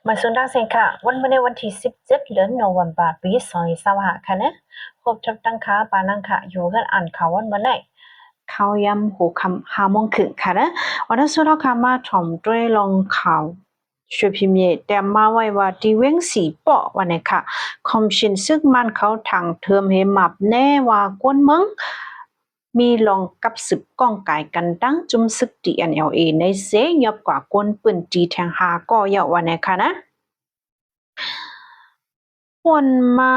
มาสุนทรเซนค่ะวันในวันที่17เดือนโนเวมเบอร์ปี2025ค่ะนะพบทับตั้งค่ะปานังค่ะอยู่กันอ่านข่าววันเมื่อไหร่ข่าวยำหูคำ5 โมงครึ่งค่ะนะวันนั้นสุดท้ายมาถ่อมด้วยลองข่าวช่วยพิมพ์แต่มาไว้ว่าที่เว้งสีเปาะวันนี้ค่ะคอมชินซึกมันเขาทางเทอมเฮมับแน่ว่ากวนเมืองมีลองกับสืบก้องกายกันตั้งจุมซึก DNLA ในเสยบกว่ากวนปืนจีแทงหาก็เยาวันนี้ค่ะนะวนมา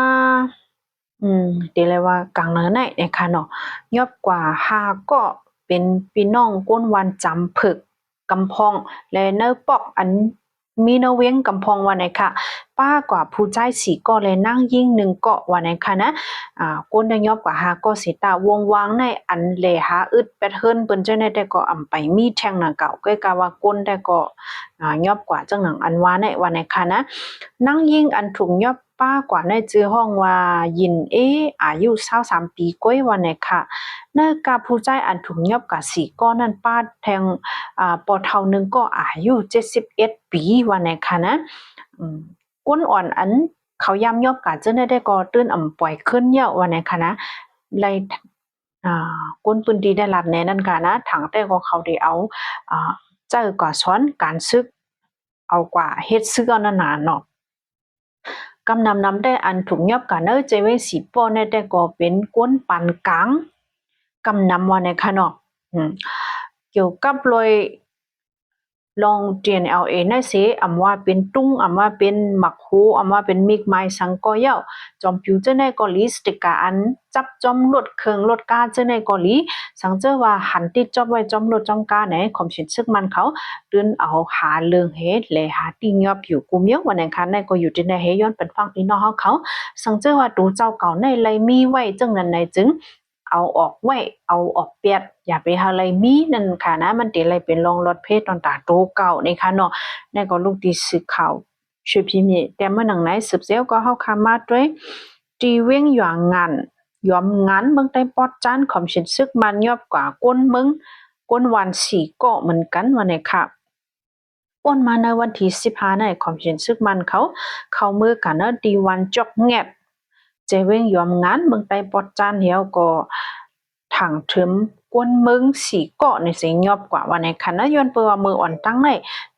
เดี๋ยวเลยว่ากลางเนินไหนนะคะเนาะยอบกว่า5ก็เป็นพี่น้องก้นวันจำผึกกำพองและเนอปอกอันมีเนเวียงกำพองวันไหนค่ะป้ากว่าผู้ใจสีก็เลยนั่งยิ่ง1เกาะวันไหนค่ะนะก้นได้ยอบกว่า5ก็สิตาวงวางในอันเลหาอึดแปดเฮิรนเปิ้นเจ้าได้ก็อำไปมีแทงหนังเก่าก็กะว่าก้นได้ก็ยอบกว่าจังหนังอันว่าในวันไหนค่ะนะนั่งยิ่งอันถุงยอบป้ากว่าในจื้อห้องว่ายินอายุ23ปีก้อยวันไหนค่ะเนื่อกาผู้ใจอันถุงยอบกะสีก้อนนั้นป้าแทงปอเท่านึงก็อายุ71ปีวันไหนค่ะนะก้นอ่อนอันเขาย้ำยอบกะเจ้าได้ก็ตื้นอ่ำปล่อยขึ้นเยอะวันไหนค่ะนะเลยก้นปืนดีได้ลัดแน่นั่นค่ะนะถังแต่ก็เขาได้เอาเจ้าก่อซ้อนการซึกเอากว่าเฮ็ดซึกเอานานๆเนาะกำนำได้อันถูกยอบกันเจเวสีป้อได้ก็เป็นก้นปันกลางกำนำว่าในค่ะเนาะเกี่ยวกับเลยลอง DNLA นั่นสิอำว่าเป็นตุ้งอำว่าเป็นหมักฮูอำว่าเป็นมิกไม้สังก็เย้าจอมผิวเจ้าในก็ลิสติกาอันจับจอมลดเครื่องลดกาเจ้าในก็ลิสังเจ้าว่าหันติดจอบไว้จอมลดจอมกาไหนคอมชินซึกมันเขาตื่นเอาหาเรื่องเฮ็ดแลหาติยอบอยู่กุมเยอะวันนั้นค่ะในก็อยู่ที่ในเฮย้อนเป็นฟังพี่น้องเขาสังเจ้าว่าตูเจ้าเก่าในไลมีไว้จังนั้นในจึงเอาออกไว้เอาออกเปียดอย่าไปหาอะไรมีนั่นค่ะนะมันติอะไรเป็นรองรถเพศตอนตาโตเก่านี่ค่ะเนาะนั่นก็ลูกที่สึกข่าวช่วยพิมพ์แต่เมื่อหนังไหนสืบเสียวก็เฮาคามาด้วยจีเว้งหยางงานยอมงานเมืองใต้ปอดจานขอมชินซึกมันยอบกว่าก้นเมืองก้นวัน4ก็เหมือนกันวันนี้ค่ะป้นมาในวันที่15ในขอมชินซึกมันเขามือกันเนาะดีวันจอกแงบเจเว้งยอมงานเมืองใต้ปอดจานเหี่ยวก็ถังถึมกวนเมืองสีเกาะในเสียงยอบกว่าวันในคันนะย้อนเปว่ามืออ่อนตั้งใน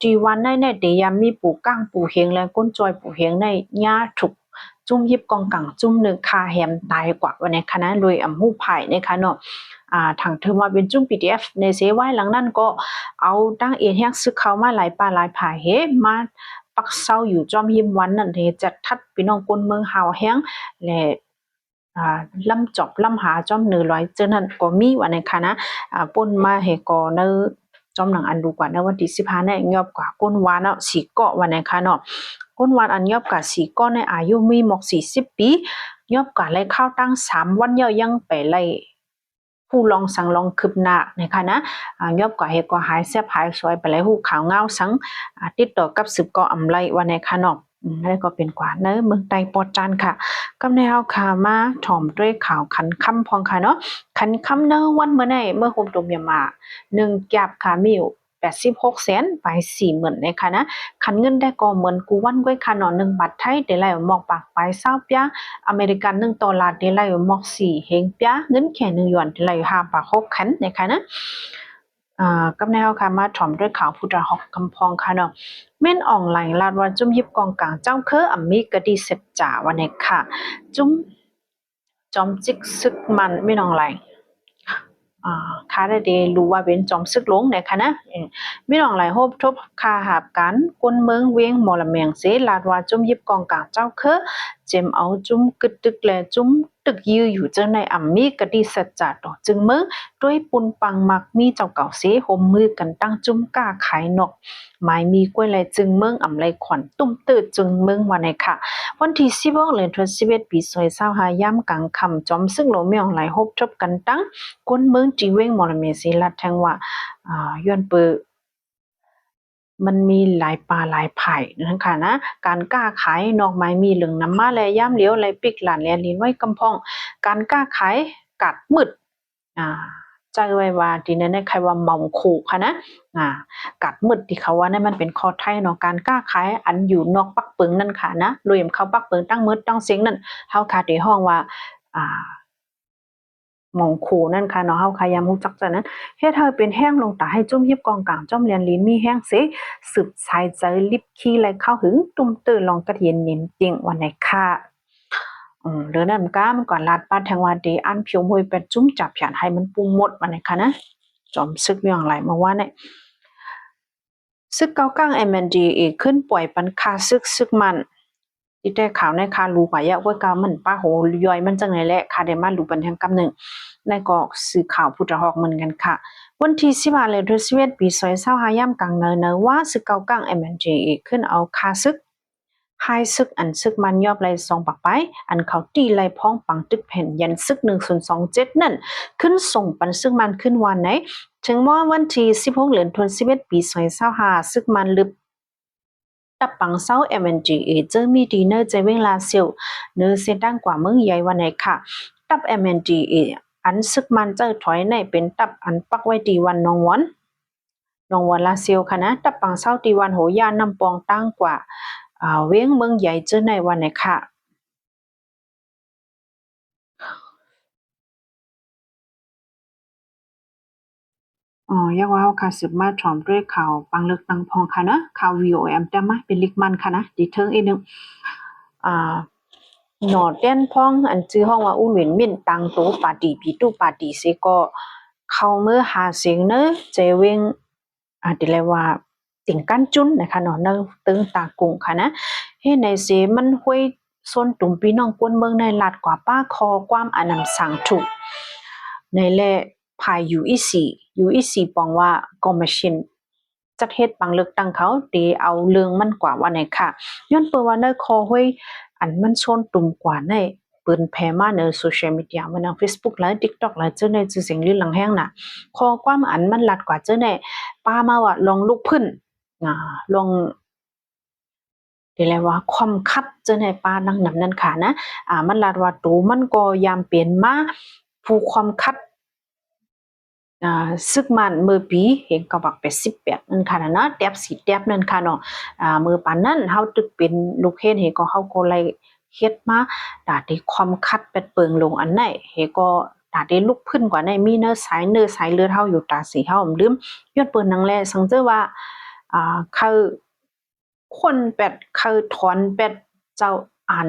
จีวันในเดียมีปูก้างปูเฮงและก้นจอยปูเฮงในหญ้าถูกจุ่มยิบกองกังจุ่มหนึ่งคาแฮมตายกว่าวันในคณะลุยอ่ำหู้ไผ่นะคะเนาะถังเธอมาเป็นจุ่ม PDF ในเสไว้หลังนั้นก็เอาตั้งเอียนแฮกซึกเข้ามาหลายป่าหลายผายเฮมาปักเศร้าอยู่จอมยิมวันนั่นเฮจัดทัดพี่น้องคนเมืองหาวแห้งและลำจอบลำหาจอมเหนือร้อยเจานั้นก็มีว่าในค่ะนะป่นมาให้ก็เนอจอมหนังอันดูกว่าในวันที่15เนี่ยยอบกว่าก้นวานเนาะสีเกาะว่าในค่ะเนาะก้นวานอันยอบกว่าสีเกาะในอายุมีหมอก40ปียอบกว่าเลยเข้าตั้ง3วันเยอะยังไปไล่ผู้ลองสังลองคืบหน้านะคะนะยอบกว่าเฮก็หายแซ่บหายสวยไปเลยหูขาวเงาสังติดต่อกับสืบเกาะอำไลว่าในค่ะเนาะนั่นก็เป็นกว่าเนอเมืองใต้ปอดจานค่ะกำในเฮาค่ะมาถ่อมด้วยข่าวขันค่ำพองค่ะเนาะขันค่ำเนอวันเมื่อไหร่เมื่อโฮมตุมยามา1แก็บค่ะมีอยู่86แสนไป40,000นะคะนะขันเงินได้ก็เหมือนกูวันก้อยค่ะเนาะ1บาทไทยได้ไล่หมอกปากไป20ปะอเมริกัน1ดอลลาร์ได้ไล่หมอก4เฮงปะเงินแค่1หยวนได้ไล่5บาท6คันนะคะนะกับแนวค่ะมาถ่อมด้วยข่าวพุทธหอกกำพองค่ะเนาะแม่นอ่องไหลลาดว่าจุ่มยิบกองกลางเจ้าคืออำมีกะดีเสพจ่าวันนี้ค่ะจุ่มจอมจิกซึกมันไม่น้องไหลค่าได้รู้ว่าเป็นจอมซึกหลงในค่ะนะไม่น้องไหลโฮบทบคาหาบกันก้นเมืองเวียงมอละเมียงเสลาดว่าจุ่มยิบกองกลางเจ้าคือเจมเอาจุ่มกึดตึกแลจุ่มตึกยืออยู่เจ้าในอำมีกะดีสัจจะดอกจึงมือด้วยปุนปังมักมีเจ้าเก่าเสหมมือกันตั้งจุ่มก้าขายนกหมายมีกล้วยไหลจึงเมืองอำไลขวัญตุ้มตืดจึงเมืองวันไหนค่ะวันที่16เดือนธันวาคมปี2025ย่ำกลางค่ำจอมซึ่งโลเมียงไหลฮบทบกันตั้งก้นเมืองจีเวงมอลเมศิลัดแทงว่าย้อนเปิมันมีหลายป่าหลายไผ่นะคะนะการกล้าขายนอกไม้มีเหลืองน้ำมาแลย่ำเหลียวไหลปิกหลานแลลินไว้กำพองการกล้าขายกัดมืด ใจไว้ว่าทีนั้นใครว่าเมาขู่ค่ะนะกัดมืดที่เขาว่านั่นมันเป็นคอไทยเนาะการก้าขายอันอยู่นอกปักปึงนั่นค่ะนะรวยมเขาปักปึงตั้งมืดตั้งเสียงนั่นเฮาคาที่ห้องว่าหมองขู่นั่นค่ะเนาะเฮาขายามฮู้จักจังนั้นเฮ็ดให้เป็นแห้งลงตาให้จุ่มยิบกองกลางจ้อมเรียนลิ้นมีแห้งเสสืบสายใจลิบขี้ไหลเข้าหึงตุ้มตื้อลองกระเทียนเน้นจริงวันไหนค่ะเรื่องนั้นมันก่อนลาดป้าแทงว่าดีอันผิวมวยเป็ดจุ้มจับแขนให้มันปูหมดวันไหนค่ะนะจอมซึกอย่างไรมาว่าเนี่ยซึกเก้าก้าง MNDAA ขึ้นป่วยปันคาซึกมันที่ได้ข่าวในคารู้ว่าว่าก้ามันป้าโหย่อยมันจังไหนแหละคาเดมารู้ปันแทงกำหนึ่งในก็สื่อข่าวผู้จะฮอกเหมือนกันค่ะวันที่15เลยเดือน11ปี2025ย่ำกลางเนว่าซึกเก้าก้าง MNDAA ขึ้นเอาคาซึกไฮซึกอันซึกมันยอบไรซองปักไปอันเขาตีไรพ้องปังตึกแผ่นยันซึก1027นั่นขึ้นส่งปันซึกมันขึ้นวันไหนถึงว่าวันที่16เดือนธันวาคมปี2025ซึกมันลึบตับปังเศร้า MNDAA เจอมีดีเนอร์ใจเวงลาเซียวเนื้อเสียด้านกว่าเมืองใหญ่วันไหนค่ะตับ MNDAA อันซึกมันเจอถอยในเป็นตับอันปักไว้ดีวันนองวันลาเซียวค่ะนะตับปังเศร้าตีวันโหยานำปองตั้งกว่าเว้งเมืองใหญ่เจอในวันไหนค่ะอยากว่าเฮาค่ะสืบมาถอมด้วยข่าวปังเลิกตังพองค่ะนะข่าว VOM แต่มาเป็นลิกมันค่ะนะดิเทิงอีกนึงหนอเต้นพ้องอันชื่อห้องว่าอู้เหวียนเมียนตังโตปาตีปีตู้ปาตีเสก็เข้าเมื่อหาเสียงเนอะเจเวงติเลยว่าติ่งกันจุนนะคะเนาะเนอะตึงตากุงค่ะนะเฮ็ดในเสมันห้วยส่วนตุ่มพี่น้องกวนเมืองในลาดกว่าป้าคอความอันนำสังถูกในแลภาย UEC ปองว่าก็มาชินจักเฮ็ดปังเลือกตั้งเขาตีเอาเรื่องมันกว่าว่าไหนค่ะย้อนเปิดว่าในคอห้วยอันมันชนตุ่มกว่าในเปิ้นแพมาในโซเชียลมีเดียมันทาง Facebook และ TikTok และเจ้าในชื่อเสียงลือหลังแห้งน่ะข้อความอันมันลัดกว่าเจ้าในป้ามาว่าลองลุกขึ้นลองเรียกว่าความคัดเจ้าในป้านั่งนำนั่นค่ะนะมันลัดว่าตูมันก็ยามเปลี่ยนมาผู้ความคัดซึกมันมือปีเห็นก็บัก88นั่นค่ะนะแตบสีแตบนั่นค่ะเนาะมือปานนั้นเฮาตึกเป็นลูกเฮ็ดเฮก็เฮาก็ไล่เฮ็ดมาดาได้ความคัดเป็ดเปิงลงอันไหนเฮก็ดาได้ลุกขึ้นกว่าในมีเนื้อสายเลือดเฮาอยู่ตาสีเฮาลืมย้อนเปิ้นนังแลสังเจอว่าเขาคนเป็ดเขาถอนเป็ดเจ้า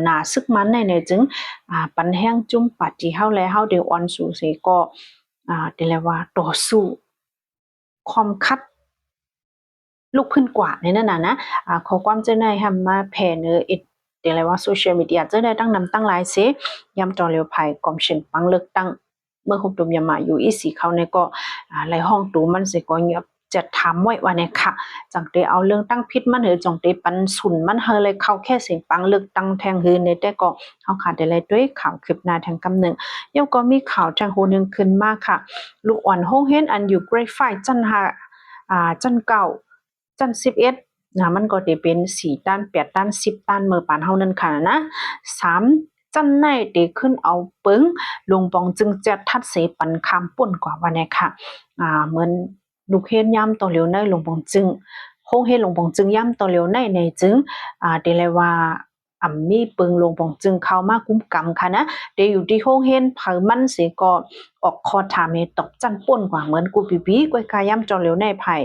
หนาซึกมันในจึงปันแห้งจุ้มปัดที่เฮาและเฮาได้ออนสู่เสก็เรียกว่าต่อสู้ความคัดลุกขึ้นกว่าในนั้นนะขอความเจ้าในทำมาแผ่เนออิดเรียกว่าโซเชียลมีเดียเจ้าในตั้งนำตั้งหลายเสยำจอเลียวไผ่กอมเชนปังเลือกตั้งเมื่อคุมตุมยามาอยู่อีสีเขาในก็หลายห้องตูมันสิก็เงียบจะถามไว้ว่าเนี่ยค่ะจังเตเอาเรื่องตั้งพิษมันเหอจังเตปันสุนมันเฮเลยเข้าแค่เสียงปังเลือกตั้งแทงหือในแต่ก็เฮาขาดได้เลยด้วยข่าวคืบหน้าทางกำหนึ่งยังก็มีข่าวจังโหนึงขึ้นมาค่ะลูกอ่อนโฮงเฮนอันอยู่เกรดไฟจันหาจันเก่าจัน11มันก็จะเป็น4ตัน8ตัน10ตันเมื่อปานเฮานั้นค่ะนะ3จันในเตขึ้นเอาปึงลงปองจึงจะทัดเสปันคำป่นกว่าวันนี้ค่ะเหมือนลูกเฮ็ดย่ำต่อเหลียวในลงปองจึงโฮงเฮ็ดลงปองจึงย่ำต่อเหลียวในจึงเดเลยว่ามีปึงลงปองจึงเข้ามาคุ้มกำค่ะนะเดอยู่ที่โฮงเฮ็ดเผามันสิก็ออกคอถามให้ตบจันป่นกว่าเหมือนกูปีก้อยกาย่ำจอเหลียวในไผ่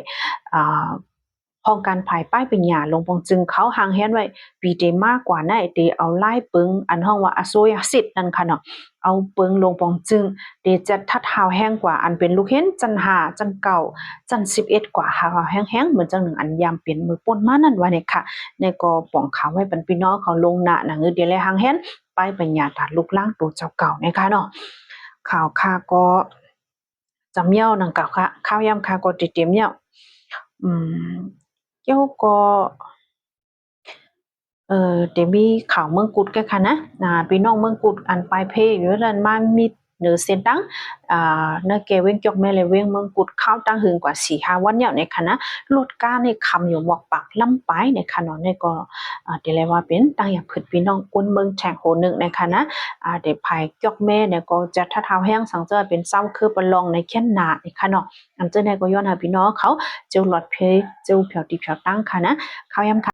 ห้องการภายป้ายเป็นหยาลงปองจึงเขาหางแฮนไว้ปีเดมากกว่าในเดเอาไล่ปึงอันห้องว่าอโซยาสิทธิ์นั่นค่ะเนาะเอาปึงลงปองจึงเดจะทัดหาวแห้งกว่าอันเป็นลูกเห็นจันหาจันเก่าจัน11กว่าหาวแห้งเหมือนจังหนึ่งอันยามเปลี่ยนมือป่นมานั่นว่าเนี่ยค่ะในก็ป่องขาวไว้เป็นพี่น้องเขาลงหน้าหนังเดียวเลยหางแฮนป้ายเป็นหยาตัดลูกล่างตัวเจ้าเก่านะคะเนาะข่าวค่ะก็จำเย้านังเก่าค่ะข้าวยำค่ะก็ติดเต็มเย้าเจ้าก็เดี๋ยวมีข่าวเมืองกุดกันค่ะนะพี่น้องเมืองกุดอันปลายเพอยู่นั่นมามี เนื้อเส้นตั้งเนื้อเกเว้งจอกแม่เลยเว้งเมืองกุดข้าวตั้งหึงกว่า4-5วันเนี่ยในคณะลดก้าในคำอยู่หมอกปากลำปายในคณะในก็เดี๋ยวเลยว่าเป็นตั้งอย่าผึดพี่น้องก้นเมืองแฉงโหนึงในคณะเดี๋ยวภายจอกแม่เนี่ยก็จะถ้าเท้าแห้งสังเจอเป็นเศร้าคือปลองในแค่นาในคณะอันเจอในก็ย้อนหาพี่น้องเขาเจ้าหลอดเพเจ้าเผียวติเผียวตั้งค่ะนะเขายำ